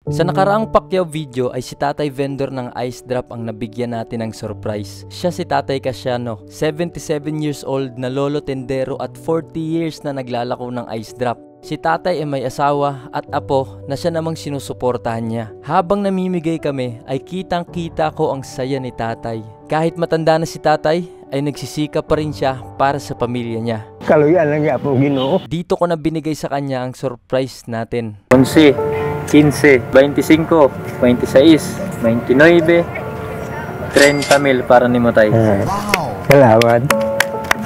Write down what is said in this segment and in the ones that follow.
Sa nakaraang Pacquiao video ay si Tatay Vendor ng Ice Drop ang nabigyan natin ng surprise. Siya si Tatay Casiano, 77 years old na lolo tendero at 40 years na naglalako ng Ice Drop. Si Tatay ay may asawa at apo na siya namang sinusuportahan niya. Habang namimigay kami ay kitang kita ko ang saya ni Tatay. Kahit matanda na si Tatay ay nagsisikap pa rin siya para sa pamilya niya. Kaluyan lang niya po, Ginoo. Dito ko na binigay sa kanya ang surprise natin. 11, 15, 25, 26, 29, 30 mil para ni mo tay. Salamat.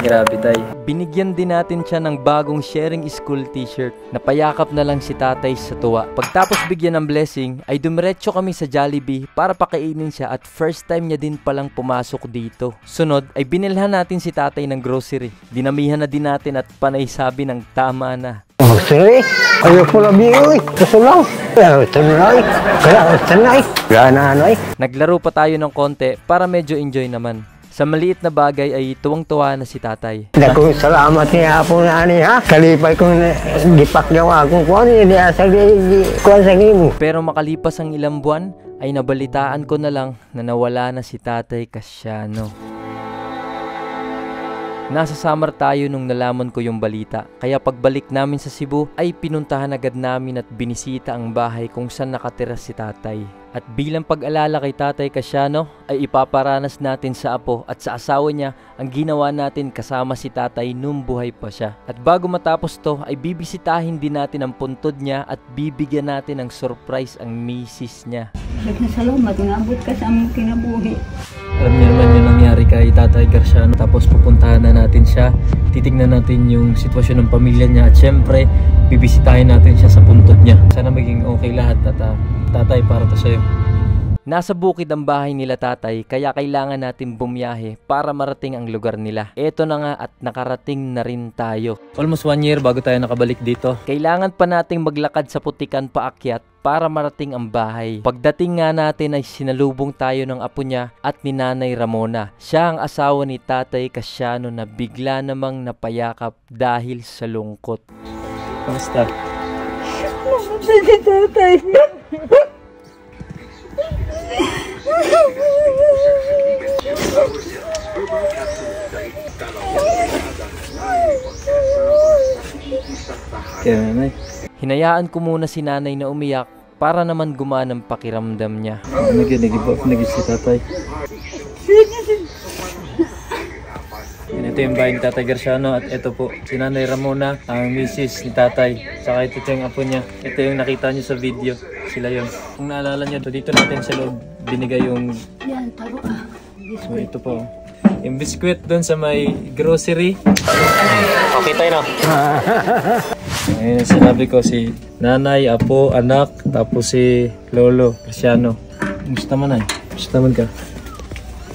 Grabe tay. Binigyan din natin siya ng bagong sharing school t-shirt. Napayakap na lang si Tatay sa tuwa. Pagtapos bigyan ng blessing ay dumiretso kami sa Jollibee para pakainin siya at first time niya din palang pumasok dito. Sunod ay binilhan natin si Tatay ng grocery. Dinamihan na din natin at panay sabi ng tama na. Grocery? Ayaw po labi, uy. Gusto lang. Tanay. Kaya tanay. Gana anay. Naglaro pa tayo ng konti para medyo enjoy naman. Sa maliit na bagay ay tuwang-tuwa na si Tatay. Dako salamat niya po na ani ha. Kalipay kong gipakyaw akong kuwan hindi asa kuwan sa nimo. Pero makalipas ang ilang buwan ay nabalitaan ko na lang na nawala na si Tatay Casiano. Nasa Samar tayo nung nalaman ko yung balita. Kaya pagbalik namin sa Cebu ay pinuntahan agad namin at binisita ang bahay kung saan nakatira si Tatay. At bilang pag-alala kay Tatay Casiano ay ipaparanas natin sa apo at sa asawa niya ang ginawa natin kasama si Tatay nung buhay pa siya. At bago matapos to ay bibisitahin din natin ang puntod niya at bibigyan natin ng surprise ang misis niya. Salamat, ngabot ka sa aming kinabuhi. Alam niyo naman yung nangyari kay Tatay Casiano. Tapos pupuntahan na natin siya. Titignan natin yung sitwasyon ng pamilya niya. At syempre, bibisitahin natin siya sa puntod niya. Sana maging okay lahat at Tatay, para to sa'yo. Nasa bukid ang bahay nila Tatay, kaya kailangan natin bumiyahe para marating ang lugar nila. Eto na nga at nakarating na rin tayo. Almost 1 year bago tayo nakabalik dito. Kailangan pa nating maglakad sa putikan paakyat para marating ang bahay. Pagdating nga natin ay sinalubong tayo ng apo niya at ni Nanay Ramona. Siya ang asawa ni Tatay Casiano na bigla namang napayakap dahil sa lungkot. Kamusta? Sa si Tatay. Kaya Nanay, hinayaan ko muna si Nanay na umiyak para naman gumana ang pakiramdam niya. Naging si Tatay. Ito yung bahay ni Tatay Casiano at ito po si Nanay Ramona, ang misis ni Tatay. Saka ito yung apo niya. Ito yung nakita niyo sa video. Sila yun. Kung naalala niyo, dito natin sa loob binigay yung... Yan, taro ka. So, ito po. Yung biskwit doon sa may grocery. Okay tayo na. Ngayon sinabi ko si Nanay, apo, anak, tapos si Lolo Casiano. Gusto man ay? Gusto man ka?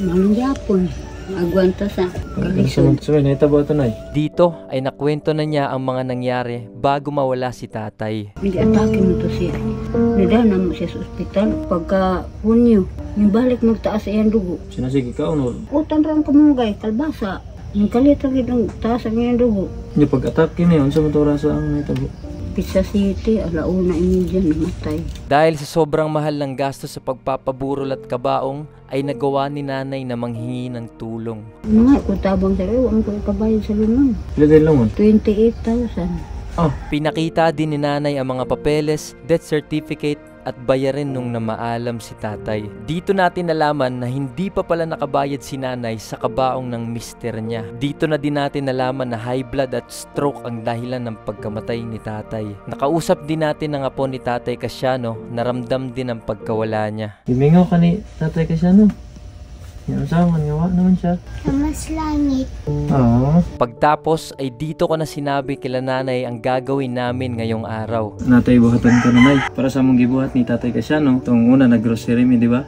Manong Japon. Agwanta sa kalisod. So, naitabo ito na. Dito ay nakwento na niya ang mga nangyari bago mawala si Tatay. Hindi atake mo to siya. Nadala mo siya sa ospital. Pagka Hunyo, yung balik magtaas sa iyang dugo. Sinasigi ka, ano? Utan rin kamungay, kalbasa. Yung kalitagid ng taas ang iyang dugo. Yung pag-atake na yun, sa motora sa ang naitabo. Pizza City, alauna imidyan namatay. Dahil sa sobrang mahal ng gasto sa pagpapaburol at kabaong, ay nagawa ni Nanay na manghingi ng tulong. Mga kutabang sa iyo, ang kabayad sa lumang. Ilagay lang man. 28,000. Pinakita din ni Nanay ang mga papeles, death certificate at bayarin nung namaalam si Tatay. Dito natin nalaman na hindi pa pala nakabayad si Nanay sa kabaong ng mister niya. Dito na din natin nalaman na high blood at stroke ang dahilan ng pagkamatay ni Tatay. Nakausap din natin ang apo ni Tatay Casiano, naramdam din ang pagkawala niya. Himingaw ka ni Tatay Casiano. Yan sa ngawa naman siya. Mas langit. Pagtapos ay dito ko na sinabi kila Nanay ang gagawin namin ngayong araw. Natay buhatan ka Nanay. Para sa mong gibuhat ni Tatay Casiano. Itong una nag-grocery mi, di ba?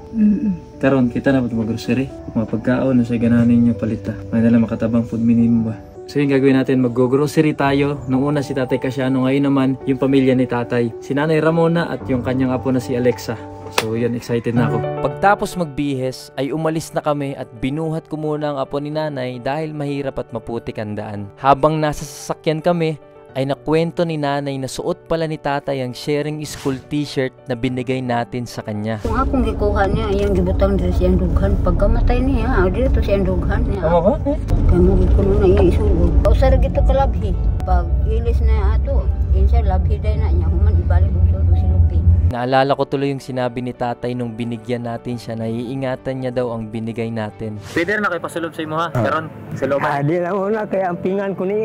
Karon kita na po mag-grocery. Mga pagkaon na sa gananin nyo palita. May nalang makatabang food minimum ba? So yung gagawin natin, mag-grocery tayo. Nung una si Tatay Casiano, ngayon naman yung pamilya ni Tatay. Si Nanay Ramona at yung kanyang apo na si Alexa. So yan, excited na ako. Pagtapos magbihes ay umalis na kami at binuhat ko muna ang apo ni Nanay dahil mahirap at maputik ang daan. Habang nasa sasakyan kami ay nakwento ni nanay na suot pala ni tatay ang sharing school t-shirt na binigay natin sa kanya. Kung akong gikuha niya, yung gibutang dito siyang dughan. Pagkamatay niya, dito siyang dughan niya. Tama ba? Kamugit ko na yung isulog. Kausar gito kalabhi. Pag ilis na ato, insa labhi day na niya. Human ibalik ko si Lupin. Naalala ko tuloy yung sinabi ni tatay nung binigyan natin siya na iingatan niya daw ang binigay natin. Pwede na kayo pasulob sa imo ha. Karon sa looban. Di lang una kay ampingan ko ni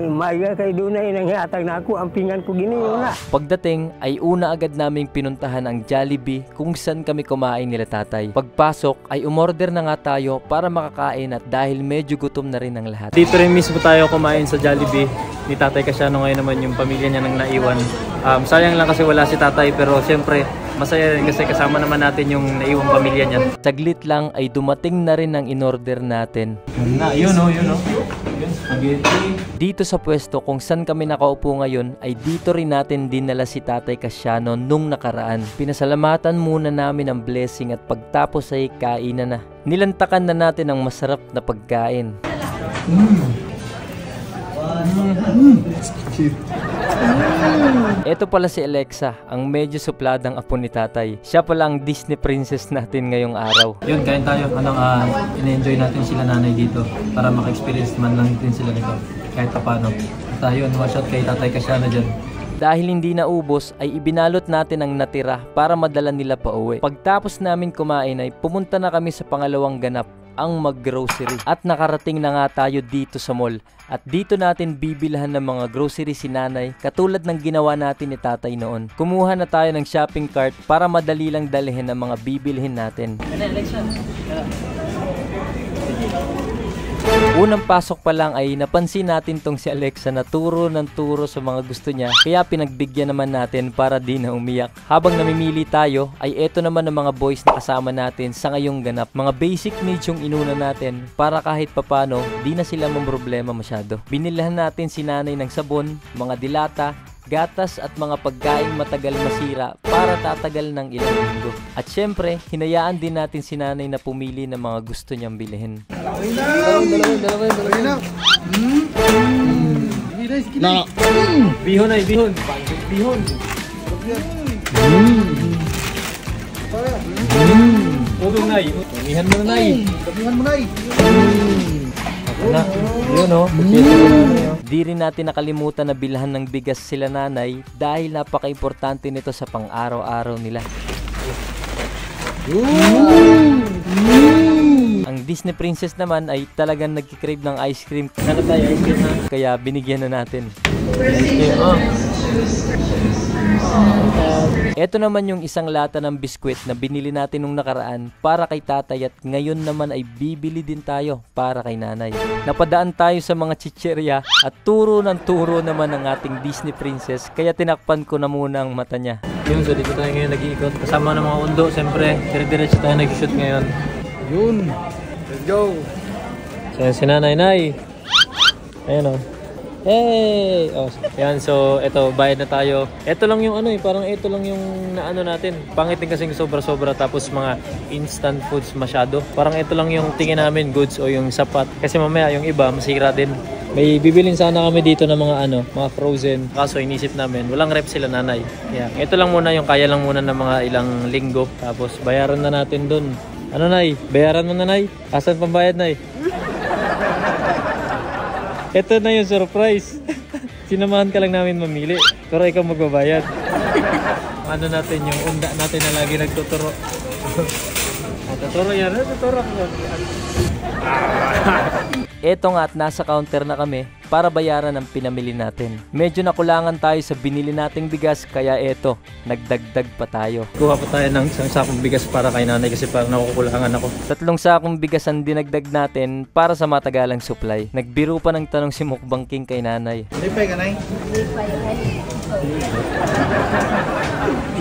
Maya kay dunay nang hiatag na ako ampingan ko gini una. Pagdating ay una agad naming pinuntahan ang Jollibee kung saan kami kumain nila tatay. Pagpasok ay umorder na nga tayo para makakain at dahil medyo gutom na rin ang lahat. Dito rin mismo tayo kumain sa Jollibee ni Tatay Casiano. Ngayon naman yung pamilya niya nang naiwan. Sayang lang kasi wala si tatay, pero siyempre masaya rin kasi kasama naman natin yung naiwang pamilya niya. Saglit lang ay dumating na rin ang in-order natin. Yun o. Dito sa pwesto kung saan kami nakaupo ngayon ay dito rin natin dinala si Tatay Casiano nung nakaraan. Pinasalamatan muna namin ang blessing at pagtapos ay kainan na. Nilantakan na natin ang masarap na pagkain. Ito pala si Alexa, ang medyo supladang apo ni tatay. Siya pala ang Disney princess natin ngayong araw. Yun, kain tayo. In-enjoy natin sila nanay dito para maka-experience man lang din sila nito kahit pa paano. At yun, one shot kay Tatay Casiano dyan. Dahil hindi naubos ay ibinalot natin ang natira para madala nila pa uwi. Pagtapos namin kumain ay pumunta na kami sa pangalawang ganap, ang mag-grocery. At nakarating na nga tayo dito sa mall. At dito natin bibilhan ng mga grocery si nanay katulad ng ginawa natin ni tatay noon. Kumuha na tayo ng shopping cart para madali lang dalhin ang mga bibilhin natin. Unang pasok pa lang ay napansin natin tong si Alexa na turo ng turo sa mga gusto niya, kaya pinagbigyan naman natin para di na umiyak. Habang namimili tayo ay eto naman ang mga boys na kasama natin sa ngayong ganap. Mga basic needs yung inuna natin para kahit papano di na sila mamroblema masyado. Binilhan natin si nanay ng sabon, mga dilata, gatas at mga pagkaing matagal masira para tatagal ng ilang linggo. At syempre, hinayaan din natin si nanay na pumili ng mga gusto niyang bilhin. Bihon ay bihon. Bihon. Udong nay. Umihan mo na nay. Yun o. Di rin natin nakalimutan na bilhan ng bigas sila nanay dahil napaka-importante nito sa pang-araw-araw nila. Ang Disney princess naman ay talagang nagkikrave ng ice cream. Ano tayo ice cream ha? Kaya binigyan na natin. Ito naman yung isang lata ng biskwit na binili natin nung nakaraan para kay tatay at ngayon naman ay bibili din tayo para kay nanay. Napadaan tayo sa mga chicherya at turo ng turo naman ng ating Disney princess kaya tinakpan ko na muna ang mata niya. Yun, so dito tayo ngayon nag-iikot. Kasama ng mga undo, siyempre. Dire-diretso tayo nag-shoot ngayon. Yun. Let's go. So, si nanay-nay. Ayan o. Hey! Oh, yan, so ito, bayad na tayo. Ito lang yung ano parang ito lang yung naano natin. Pangit din kasing sobra-sobra tapos mga instant foods masyado. Parang ito lang yung tingin namin, goods o yung sapat. Kasi mamaya yung iba masira din. May bibilin sana kami dito ng mga mga frozen. Kaso inisip namin, walang rep sila nanay. Kaya ito lang muna yung kaya lang muna ng mga ilang linggo. Tapos bayaran na natin dun. Ano nay? Bayaran mo na nay? Asan pambayad nay? Ito na yung surprise. Sinamahan ka lang namin mamili. Pero ikaw magbabayad. Ano natin yung unda natin na lagi nagtuturo. Tuturo yan. Tuturo ko. Eto nga at nasa counter na kami para bayaran ang pinamili natin. Medyo nakulangan tayo sa binili nating bigas kaya eto, nagdagdag pa tayo. Kuha pa tayo ng isang sakong bigas para kay nanay kasi parang nakukulangan ako. 3 sakong bigas ang dinagdag natin para sa matagalang supply. Nagbiro pa ng tanong si Mukbang King kay nanay. Lipay ka nay?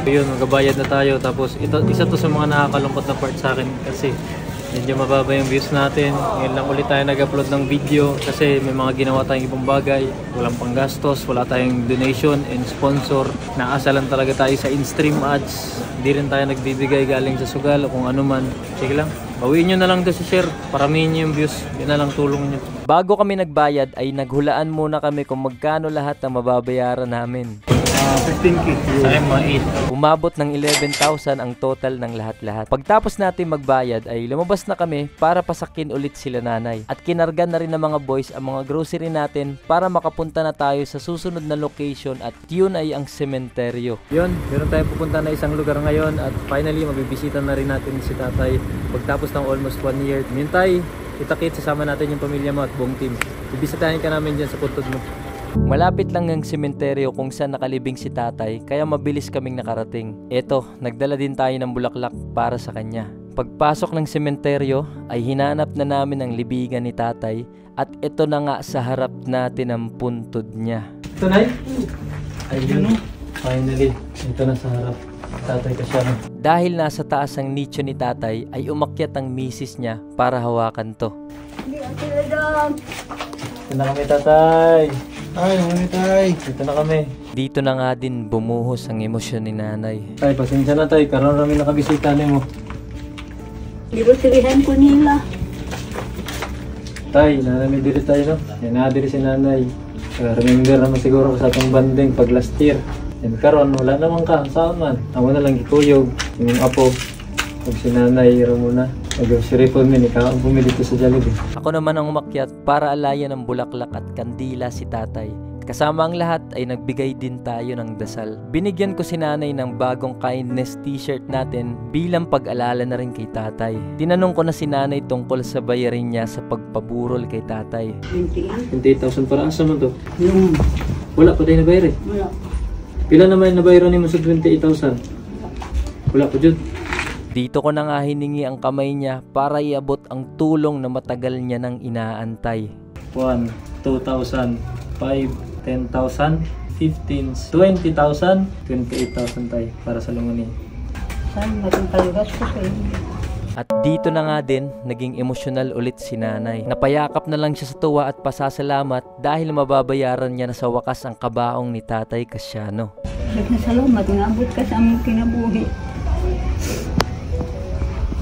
Yun, magbabayad na tayo. Tapos ito, isa to sa mga nakakalungkot na part sa akin kasi medyo mababa yung views natin. Ngayon lang ulit tayo nag-upload ng video kasi may mga ginawa tayong ibang bagay. Walang panggastos, wala tayong donation and sponsor. Naasa lang talaga tayo sa in-stream ads. Hindi rin tayo nagbibigay galing sa sugal o kung ano man. Sige lang, bawiin nyo na lang doon sa share. Paramihin nyo yung views. Yan na lang tulong nyo. Bago kami nagbayad ay naghulaan muna kami kung magkano lahat ang mababayaran namin. 15K. Sa mga 8. Umabot ng 11,000 ang total ng lahat-lahat. Pagtapos natin magbayad ay lumabas na kami para pasakin ulit sila nanay. At kinarga na rin ng mga boys ang mga grocery natin para makapunta na tayo sa susunod na location at yun ay ang sementeryo. Yun, meron tayo pupunta na isang lugar ngayon at finally mabibisita na rin natin si tatay pagtapos ng almost 1 year. Mintay, kita-kit, sasama natin yung pamilya mo at buong team. Bibisitahin ka namin dyan sa puntod mo. Malapit lang ang sementeryo kung saan nakalibing si tatay kaya mabilis kaming nakarating. Eto, nagdala din tayo ng bulaklak para sa kanya. Pagpasok ng sementeryo ay hinanap na namin ang libingan ni tatay at ito na nga sa harap natin ang puntod niya. Ito na ayun, finally, ito na sa harap. Tatay Casiano. Dahil nasa taas ang nicho ni tatay ay umakyat ang misis niya para hawakan to. Ito na kami, tatay. Ay, tay. Ito na kami. Dito na nga din bumuhos ang emosyon ni nanay. Tay, pasensya na tay. Karoon kami nakabisita mo. Dirosirihan ko nila. Tay, nanami diri tayo, no? Yan na diri si nanay. Remember naman siguro sa atong banding pag last year. Yan karon wala naman ka. Saan man? Ako na lang gikuyog. Yung apo. Pag si nanay, muna. Nag-grocery po min, ikaw ang bumili ko sa Jollibee. Ako naman ang umakyat para alayan ng bulaklak at kandila si tatay. Kasama ang lahat ay nagbigay din tayo ng dasal. Binigyan ko si nanay ng bagong kindness t-shirt natin bilang pag-alala na rin kay tatay. Tinanong ko na si nanay tungkol sa bayarin niya sa pagpaburol kay tatay. 28,000 para asa man to? Yung Wala pa tayo nabayar eh. wala. Pila naman nabayaran ni mo sa 28,000? Wala pa dyan. Dito ko na nga hiningi ang kamay niya para iabot ang tulong na matagal niya nang inaantay. 1, 2,000, 5, 10,000, 15, 20,000, 28,000 tayo para sa lungani. Saan natin paligas ko sa inyo? At dito na nga din, naging emosyonal ulit si nanay. Napayakap na lang siya sa tuwa at pasasalamat dahil mababayaran niya na sa wakas ang kabaong ni Tatay Casiano. Salamat, ngabot ka sa aming kinabuhi.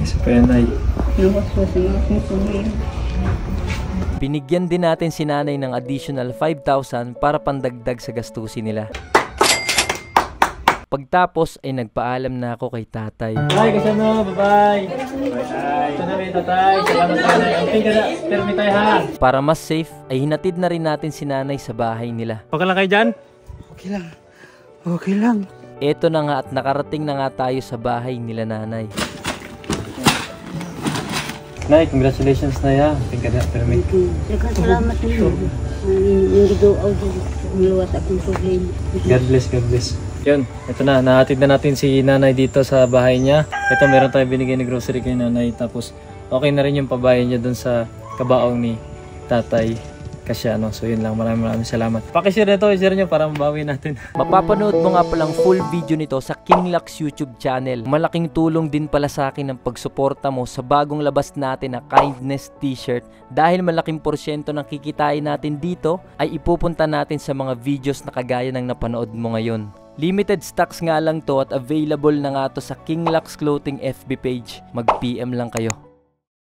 Isa pa yan ay. Nawaswas ang aking problema. Binigyan din natin si nanay ng additional 5,000 para pandagdag sa gastusin nila. Pagtapos ay nagpaalam na ako kay tatay. Bye, Casiano. Bye-bye. Bye-bye. Ito na rin, tatay. Salamat sa nanay. Ang tingin na. Termi tayo ha. Para mas safe, ay hinatid na rin natin si nanay sa bahay nila. Okay lang kayo dyan? Okay lang. Okay lang. Eto na nga at nakarating na nga tayo sa bahay nila nanay. Nay, congratulations na ya. Tingin na. Termi. Salamat ninyo. Yung gidoaw din. Umiwas akong problema. God bless, God bless. Yun, ito na, nahatid na natin si nanay dito sa bahay niya. Ito, meron tayong binigay na grocery kay nanay. Tapos, okay na rin yung pabahay niya dun sa kabaong ni Tatay Casiano. So, yun lang. Maraming salamat. Pakishare na ito, i-share nyo para mabawi natin. Mapapanood mo nga palang full video nito sa King Lux YouTube channel. Malaking tulong din pala sa akin ang pagsuporta mo sa bagong labas natin na kindness t-shirt dahil malaking porsyento ng kikitain natin dito ay ipupunta natin sa mga videos na kagaya ng napanood mo ngayon. Limited stocks nga lang to at available na nga to sa King Lux Clothing FB page. Mag-PM lang kayo.